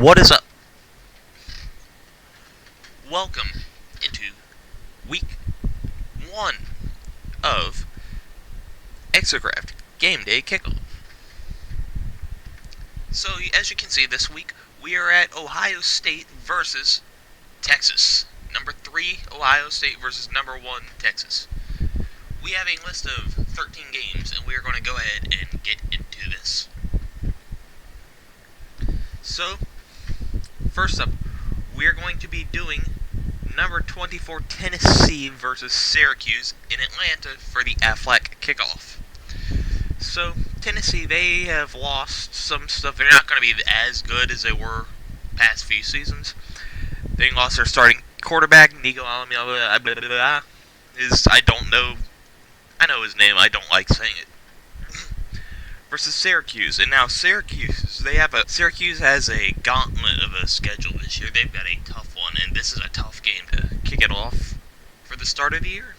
What is up? Welcome into week 1 of ExoCraft Gameday Kickoff. So, as you can see, this week we are at Ohio State versus Texas. Number 3, Ohio State versus number 1, Texas. We have a list of 13 games, and we are going to go ahead and get into this. So, first up, we are going to be doing number 24 Tennessee versus Syracuse in Atlanta for the Aflac Kickoff. So, Tennessee, they have lost some stuff. They're not going to be as good as they were past few seasons. They lost their starting quarterback, Nico Alamila, I know his name, I don't like saying it. Versus Syracuse, and now Syracuse has a gauntlet of a schedule this year. They've got a tough one, and this is a tough game to kick it off for the start of the year.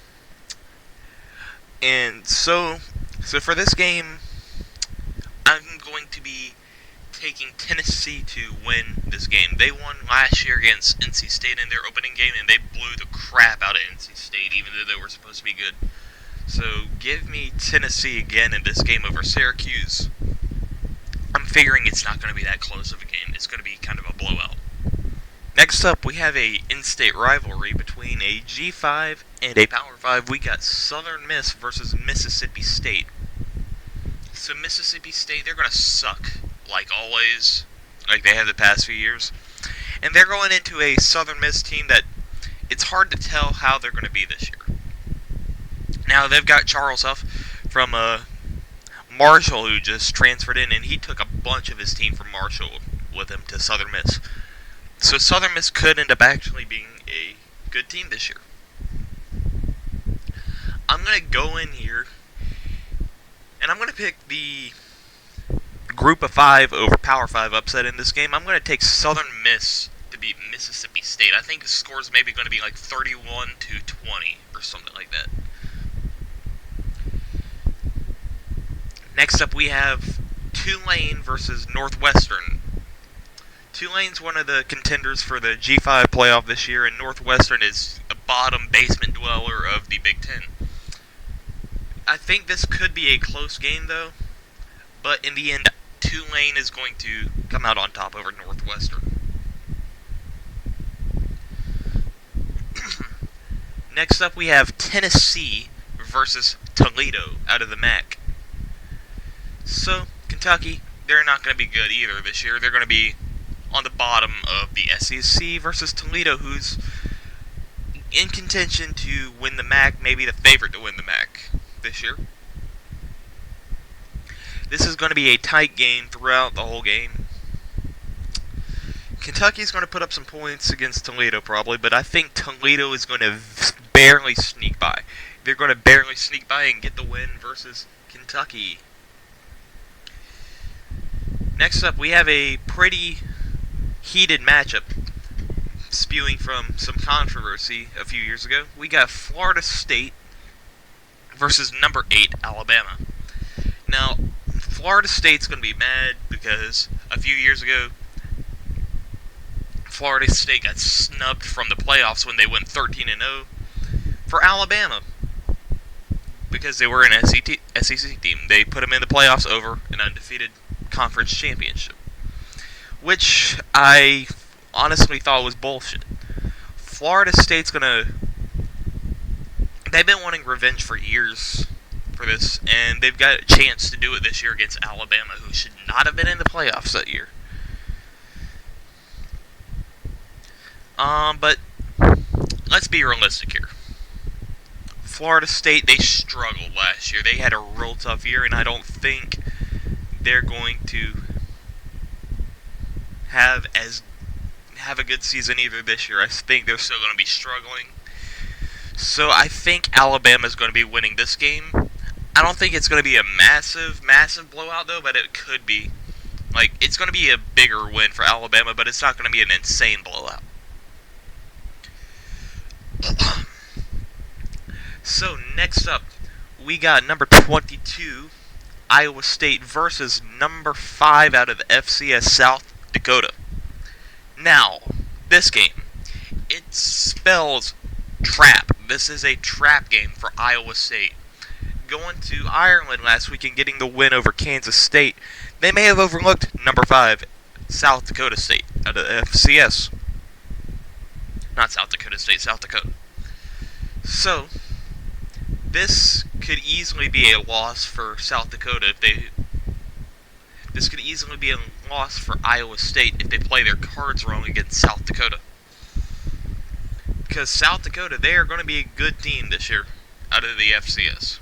And so for this game, I'm going to be taking Tennessee to win this game. They won last year against NC State in their opening game, and they blew the crap out of NC State, even though they were supposed to be good. So, give me Tennessee again in this game over Syracuse. I'm figuring it's not going to be that close of a game. It's going to be kind of a blowout. Next up, we have a in-state rivalry between a G5 and a Power 5. We got Southern Miss versus Mississippi State. So, Mississippi State, they're going to suck, like always, like they have the past few years. And they're going into a Southern Miss team that it's hard to tell how they're going to be this year. Now, they've got Charles Huff from Marshall, who just transferred in, and he took a bunch of his team from Marshall with him to Southern Miss. So Southern Miss could end up actually being a good team this year. I'm going to go in here, and I'm going to pick the Group of 5 over Power 5 upset in this game. I'm going to take Southern Miss to beat Mississippi State. I think the score is maybe going to be like 31-20 or something like that. Next up, we have Tulane versus Northwestern. Tulane's one of the contenders for the G5 playoff this year, and Northwestern is a bottom basement dweller of the Big Ten. I think this could be a close game, though, but in the end, Tulane is going to come out on top over Northwestern. Next up, we have Tennessee versus Toledo out of the MAC. So, Kentucky, they're not going to be good either this year. They're going to be on the bottom of the SEC versus Toledo, who's in contention to win the MAC, maybe the favorite to win the MAC this year. This is going to be a tight game throughout the whole game. Kentucky's going to put up some points against Toledo probably, but I think Toledo is going to barely sneak by. They're going to barely sneak by and get the win versus Kentucky. Next up, we have a pretty heated matchup spewing from some controversy a few years ago. We got Florida State versus number 8, Alabama. Now, Florida State's going to be mad because a few years ago, Florida State got snubbed from the playoffs when they went 13-0 for Alabama because they were an SEC team. They put them in the playoffs over an undefeated conference championship, which I honestly thought was bullshit. Florida State's they've been wanting revenge for years for this, and they've got a chance to do it this year against Alabama, who should not have been in the playoffs that year. But let's be realistic here. Florida State, they struggled last year. They had a real tough year, and I don't think they're going to have a good season either this year. I think they're still going to be struggling. So I think Alabama's going to be winning this game. I don't think it's going to be a massive blowout, though, but it could be. Like, it's going to be a bigger win for Alabama, but it's not going to be an insane blowout. So, next up, we got number 22, Iowa State versus number 5 out of the FCS South Dakota. Now, this game, it spells trap. This is a trap game for Iowa State. Going to Ireland last week and getting the win over Kansas State, they may have overlooked number 5, South Dakota State, out of the FCS. Not South Dakota State, South Dakota. So, this could easily be a loss for South Dakota if they... This could easily be a loss for Iowa State if they play their cards wrong against South Dakota. Because South Dakota, they are going to be a good team this year out of the FCS.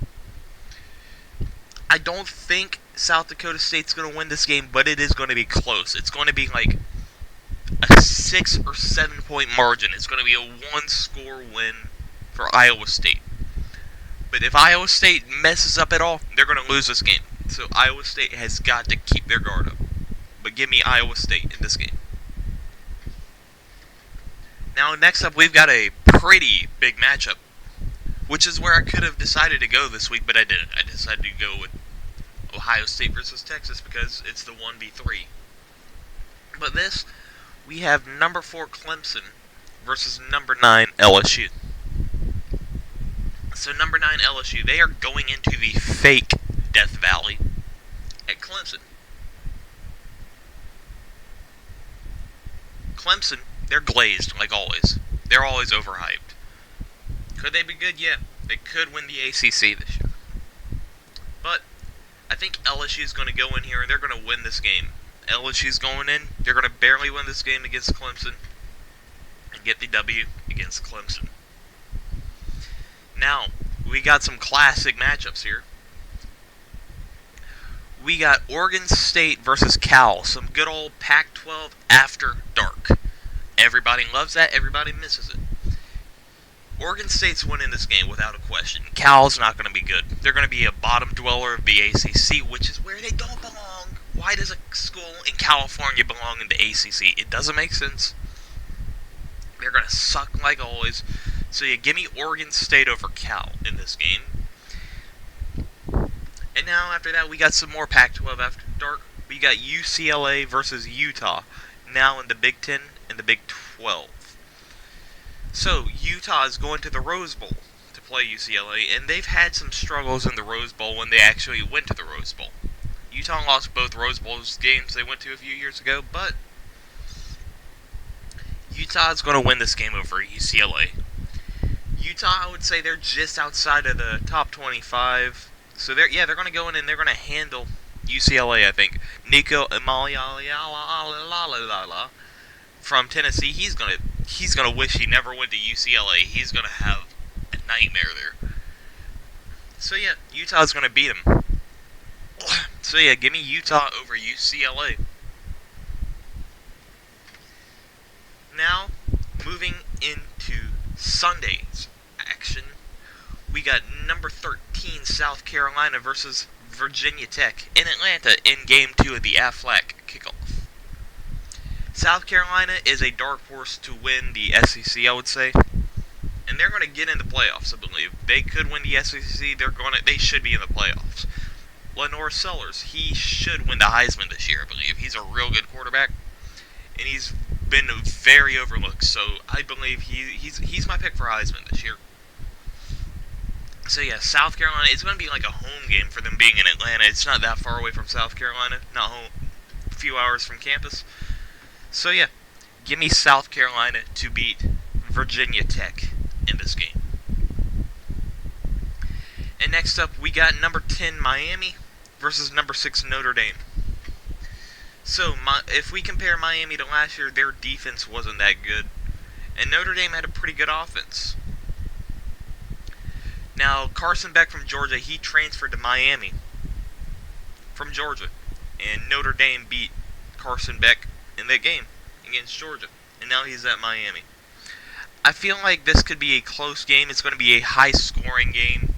I don't think South Dakota State's going to win this game, but it is going to be close. It's going to be like a 6 or 7 point margin. It's going to be a 1-score win for Iowa State. But if Iowa State messes up at all, they're going to lose this game. So Iowa State has got to keep their guard up. But give me Iowa State in this game. Now, next up, we've got a pretty big matchup, which is where I could have decided to go this week, but I didn't. I decided to go with Ohio State versus Texas because it's the 1v3. But this, we have number 4 Clemson versus number 9 LSU. So number 9 LSU, they are going into the fake Death Valley at Clemson. Clemson, they're glazed, like always. They're always overhyped. Could they be good? Yeah. They could win the ACC this year. But I think LSU is going to go in here and they're going to win this game. LSU's going in. They're going to barely win this game against Clemson and get the W against Clemson. Now, we got some classic matchups here. We got Oregon State versus Cal. Some good old Pac-12 after dark. Everybody loves that. Everybody misses it. Oregon State's winning this game without a question. Cal's not going to be good. They're going to be a bottom dweller of the ACC, which is where they don't belong. Why does a school in California belong in the ACC? It doesn't make sense. They're going to suck like always. So yeah, give me Oregon State over Cal in this game. And now after that, we got some more Pac-12 after dark. We got UCLA versus Utah, now in the Big Ten and the Big 12. So Utah is going to the Rose Bowl to play UCLA, and they've had some struggles in the Rose Bowl when they actually went to the Rose Bowl. Utah lost both Rose Bowl games they went to a few years ago, but Utah is going to win this game over UCLA. Utah, I would say they're just outside of the top 25. So they're going to go in and they're going to handle UCLA, I think. Nico Imaliala from Tennessee, he's going to wish he never went to UCLA. He's going to have a nightmare there. So yeah, Utah's going to beat him. So yeah, give me Utah over UCLA. Now, moving into Sunday's action, we got number 13 South Carolina versus Virginia Tech in Atlanta in Game 2 of the Aflac Kickoff. South Carolina is a dark horse to win the SEC, I would say. And they're going to get in the playoffs, I believe. They could win the SEC. They should be in the playoffs. Lenore Sellers, he should win the Heisman this year, I believe. He's a real good quarterback. And he's been very overlooked. So I believe he's my pick for Heisman this year. So yeah, South Carolina, it's going to be like a home game for them being in Atlanta. It's not that far away from South Carolina, not home, a few hours from campus. So yeah, give me South Carolina to beat Virginia Tech in this game. And next up, we got number 10 Miami versus number 6 Notre Dame. So if we compare Miami to last year, their defense wasn't that good. And Notre Dame had a pretty good offense. Now, Carson Beck from Georgia, he transferred to Miami from Georgia. And Notre Dame beat Carson Beck in that game against Georgia. And now he's at Miami. I feel like this could be a close game. It's going to be a high-scoring game.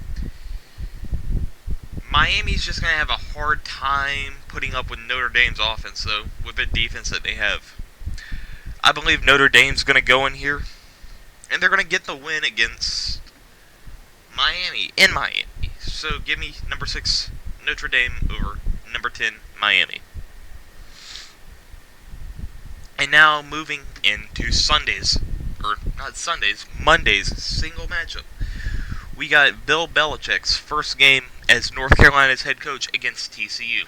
Miami's just going to have a hard time putting up with Notre Dame's offense, though, with the defense that they have. I believe Notre Dame's going to go in here, and they're going to get the win against Miami in Miami. So give me number 6 Notre Dame over number 10 Miami. And now moving into Sundays, or not Sundays, Mondays single matchup. We got Bill Belichick's first game as North Carolina's head coach against TCU.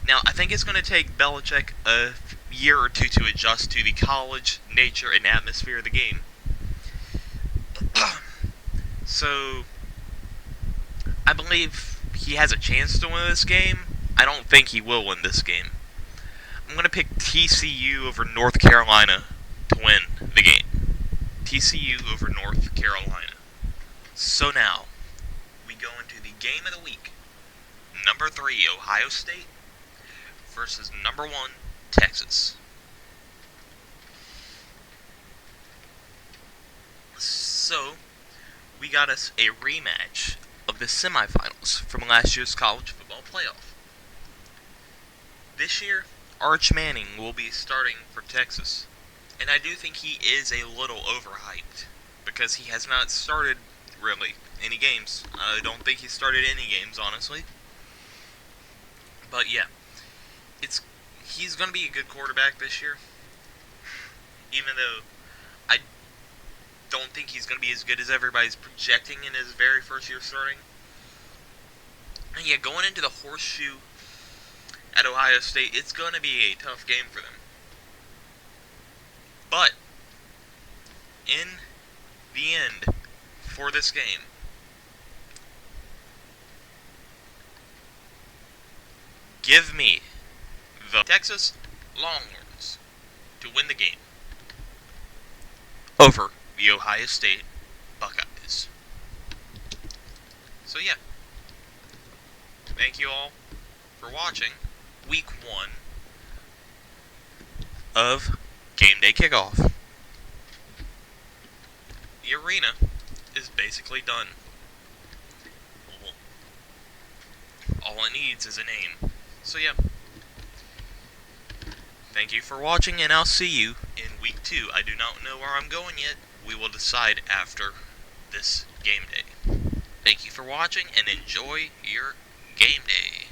Now, I think it's going to take Belichick a year or two to adjust to the college nature and atmosphere of the game. So, I believe he has a chance to win this game. I don't think he will win this game. I'm going to pick TCU over North Carolina to win the game. TCU over North Carolina. So now, we go into the game of the week. Number 3, Ohio State versus number 1, Texas. So, we got us a rematch of the semifinals from last year's college football playoff. This year, Arch Manning will be starting for Texas, and I do think he is a little overhyped because he has not started really any games. I don't think he started any games, honestly. But yeah, he's going to be a good quarterback this year, even though I don't think he's going to be as good as everybody's projecting in his very first year starting. And yeah, going into the horseshoe at Ohio State, it's going to be a tough game for them. But, in the end, for this game, give me the Texas Longhorns to win the game over the Ohio State Buckeyes. So yeah, thank you all for watching Week 1 of Gameday Kickoff. The arena is basically done. All it needs is a name. So yeah, thank you for watching, and I'll see you in Week 2. I do not know where I'm going yet. We will decide after this game day. Thank you for watching, and enjoy your game day.